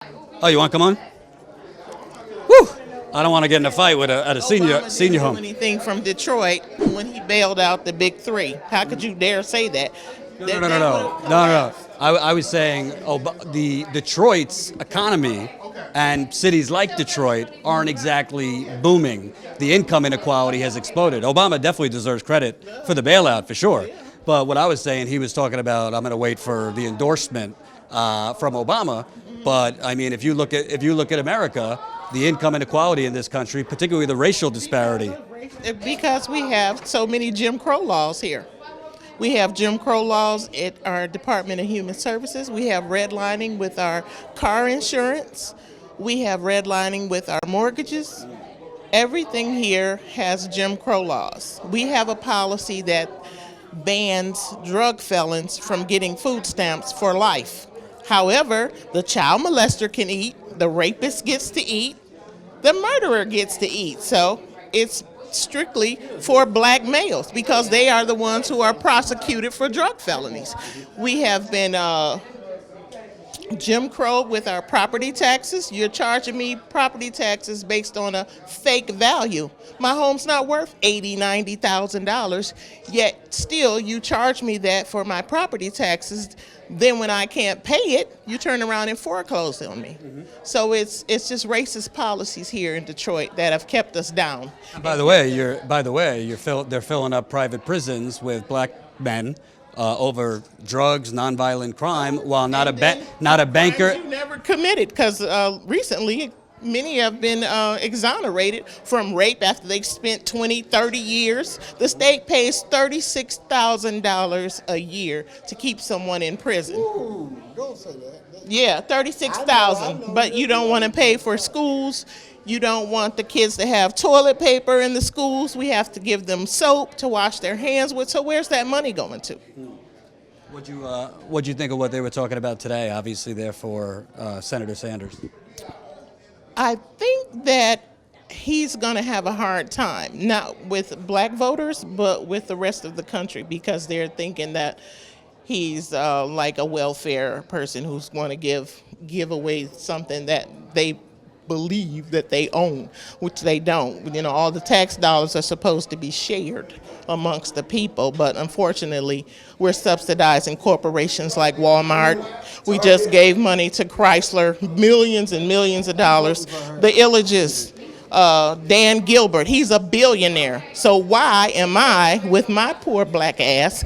Oh, you want to come on? Woo! I don't want to get in a fight with at a senior Obama senior didn't do home. anything from Detroit when he bailed out the big three. How could you dare say that? No, no, no, no, no, no, no. I was saying, the Detroit's economy and cities like Detroit aren't exactly booming. The income inequality has exploded. Obama definitely deserves credit for the bailout, for sure. But what I was saying, he was talking about, I'm going to wait for the endorsement from Obama. But I mean, if you look at America, the income inequality in this country, particularly the racial disparity. Because we have so many Jim Crow laws here. We have Jim Crow laws at our Department of Human Services. We have redlining with our car insurance. We have redlining with our mortgages. Everything here has Jim Crow laws. We have a policy that bans drug felons from getting food stamps for life. However, the child molester can eat, the rapist gets to eat, the murderer gets to eat. So it's strictly for black males because they are the ones who are prosecuted for drug felonies. We have been Jim Crow with our property taxes. You're charging me property taxes based on a fake value. My home's not worth $80,000, $90,000, yet still you charge me that for my property taxes. Then when I can't pay it, you turn around and foreclose on me. So it's just racist policies here in Detroit that have kept us down. And they're filling up private prisons with black men over drugs, nonviolent crime, while not a banker. Crimes you never committed, because recently many have been exonerated from rape after they've spent 20, 30 years. The state pays $36,000 a year to keep someone in prison. Ooh, don't say that. Yeah, 36,000. But you don't want to pay for schools. You don't want the kids to have toilet paper in the schools. We have to give them soap to wash their hands with. So where's that money going to? What'd you think of what they were talking about today? Obviously, there for Senator Sanders. I think that he's going to have a hard time, not with black voters, but with the rest of the country, because they're thinking that he's like a welfare person who's going to give away something that they believe that they own, which they don't. You know, all the tax dollars are supposed to be shared amongst the people, but unfortunately, we're subsidizing corporations like Walmart. We just gave money to Chrysler, millions and millions of dollars. The Illages, Dan Gilbert, he's a billionaire. So why am I, with my poor black ass,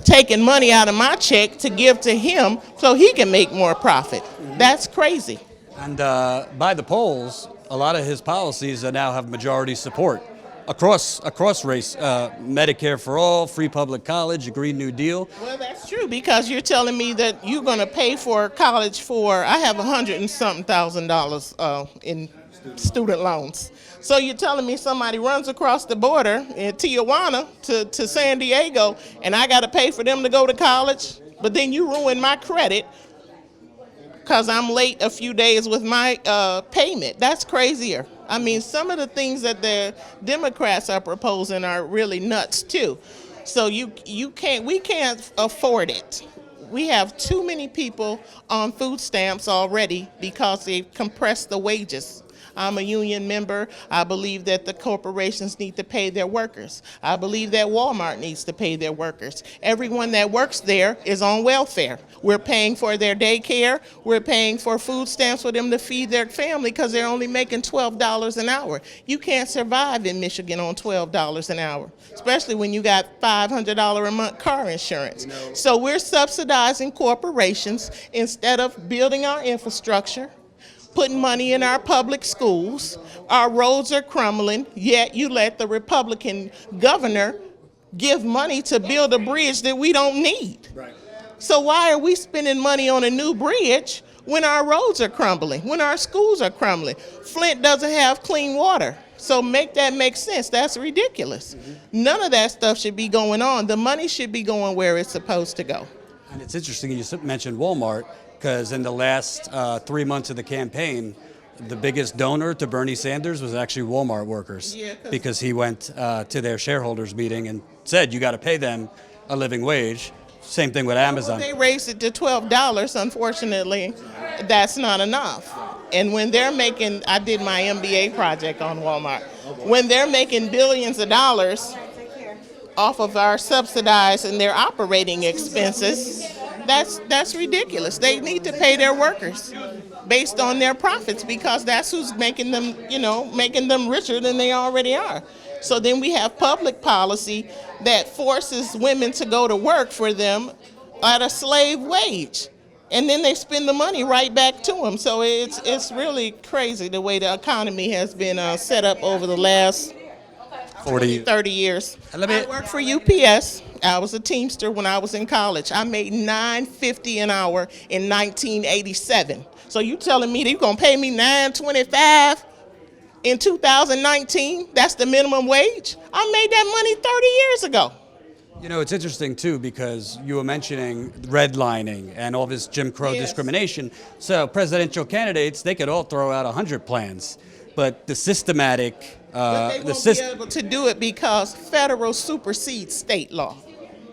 taking money out of my check to give to him so he can make more profit? That's crazy. And by the polls, a lot of his policies now have majority support across race. Medicare for all, free public college, a Green New Deal. Well, that's true, because you're telling me that you're going to pay for college for, I have $100 and something thousand in student loans. So you're telling me somebody runs across the border in Tijuana to San Diego, and I got to pay for them to go to college? But then you ruin my credit because I'm late a few days with my payment. That's crazier. I mean, some of the things that the Democrats are proposing are really nuts too. So we can't afford it. We have too many people on food stamps already because they've compressed the wages. I'm a union member. I believe that the corporations need to pay their workers. I believe that Walmart needs to pay their workers. Everyone that works there is on welfare. We're paying for their daycare. We're paying for food stamps for them to feed their family because they're only making $12 an hour. You can't survive in Michigan on $12 an hour, especially when you got $500 a month car insurance. So we're subsidizing corporations instead of building our infrastructure, putting money in our public schools. Our roads are crumbling, yet you let the Republican governor give money to build a bridge that we don't need. Right. So why are we spending money on a new bridge when our roads are crumbling, when our schools are crumbling? Flint doesn't have clean water. So make that make sense. That's ridiculous. None of that stuff should be going on. The money should be going where it's supposed to go. And it's interesting you mentioned Walmart, because in the last 3 months of the campaign, the biggest donor to Bernie Sanders was actually Walmart workers, because he went to their shareholders meeting and said, you got to pay them a living wage. Same thing with Amazon. They raised it to $12, unfortunately. That's not enough. And when they're making, I did my MBA project on Walmart. When they're making billions of dollars off of our subsidized and their operating expenses, that's ridiculous. They need to pay their workers based on their profits because that's who's making them, making them richer than they already are. So then we have public policy that forces women to go to work for them at a slave wage. And then they spend the money right back to them. So it's really crazy the way the economy has been set up over the last 30 years. I worked for UPS. I was a Teamster when I was in college. I made $9.50 an hour in 1987. So you telling me that you're gonna pay me $9.25 in 2019? That's the minimum wage? I made that money 30 years ago. It's interesting too because you were mentioning redlining and all this Jim Crow discrimination. So presidential candidates, they could all throw out 100 plans, but the systematic, but they won't be able to do it because federal supersedes state law.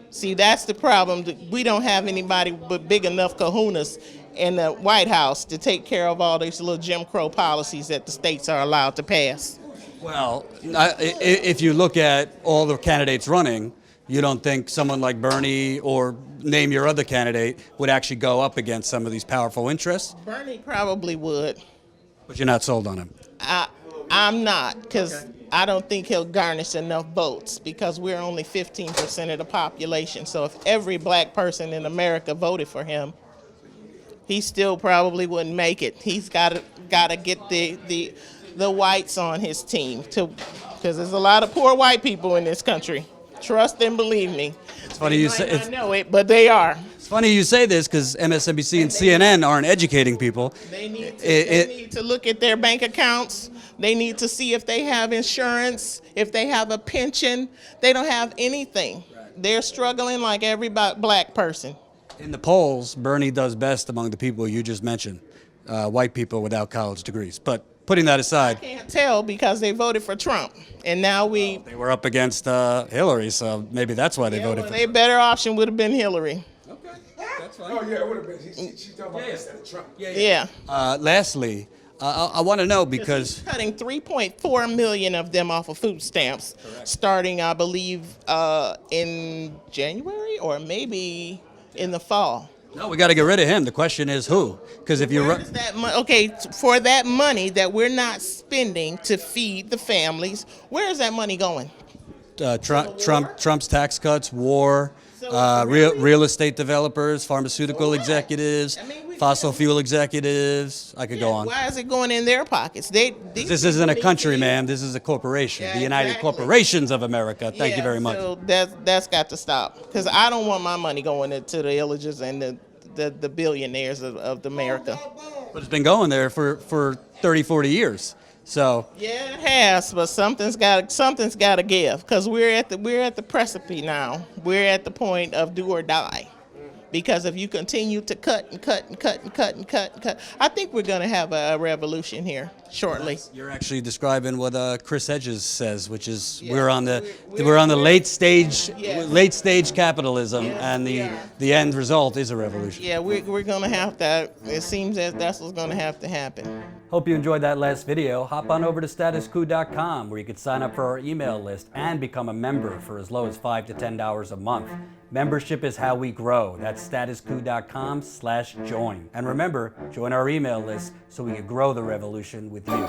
See, that's the problem. We don't have anybody but big enough kahunas in the White House to take care of all these little Jim Crow policies that the states are allowed to pass. Well, if you look at all the candidates running, you don't think someone like Bernie or name your other candidate would actually go up against some of these powerful interests? Bernie probably would. But you're not sold on him? I'm not, because I don't think he'll garnish enough votes because we're only 15% of the population. So if every black person in America voted for him, he still probably wouldn't make it. He's got to get the whites on his team too, because there's a lot of poor white people in this country. Trust and believe me. It's funny you say I know it, but they are. It's funny you say this because MSNBC and CNN aren't educating people. They need to look at their bank accounts. They need to see if they have insurance, if they have a pension. They don't have anything. They're struggling like every black person. In the polls, Bernie does best among the people you just mentioned, white people without college degrees. But putting that aside, I can't tell because they voted for Trump, and now they were up against Hillary, so maybe that's why they voted for. Their better option would have been Hillary. Okay, that's fine. Oh yeah, it would have been. She's talking about instead of Trump. Yeah. Lastly, I want to know because he's cutting 3.4 million of them off of food stamps, starting, I believe, in January or maybe in the fall. no, we got to get rid of him. The question is who? Because if you Where does that for that money that we're not spending to feed the families, where is that money going? Trump's tax cuts, war, real estate developers, pharmaceutical executives, fossil fuel executives. I could go on. Why is it going in their pockets? This isn't a country, ma'am. This is a corporation. Yeah, the United exactly. Corporations of America. Thank you very much. So that's got to stop because I don't want my money going to the illegals and the billionaires of America. But it's been going there for 30, 40 years. So yeah, it has, but something's got to give because we're at the precipice now. We're at the point of do or die. Because if you continue to cut and cut and cut and cut and cut and cut, I think we're going to have a revolution here shortly. you're actually describing what Chris Hedges says, which is we're on the late stage capitalism, and the end result is a revolution. Yeah, we're going to have that. It seems that that's what's going to have to happen. Hope you enjoyed that last video. Hop on over to statusquo.com where you can sign up for our email list and become a member for as low as $5 to $10 a month. Membership is how we grow. That's statusquo.com/join. And remember, join our email list so we can grow the revolution with you.